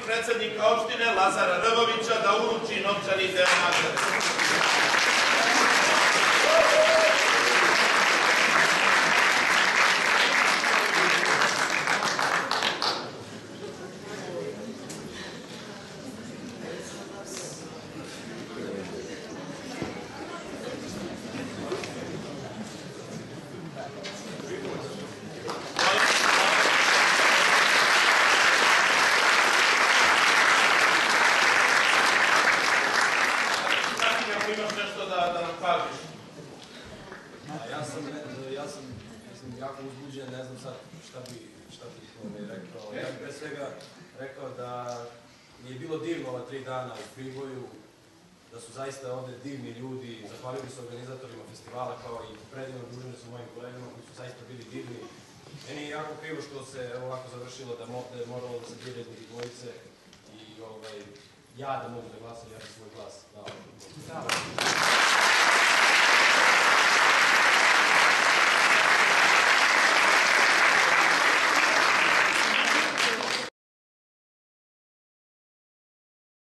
predsednika opštine Lazara Rvovića da uruči novčani deo nagrade. Jako uzbuđen, ne znam sad šta bih rekao. Ja bih pre svega rekao da mi je bilo divno ova 3 dana u Priboju, da su zaista ovde divni ljudi, zahvalio bih se organizatorima festivala kao i predivno druženje sa mojim kolegama koji su zaista bili divni. Meni je jako krivo što se ovako završilo da je moralo da se bire između dvojice i ja da mogu da glasam, ja sam svoj glas dao.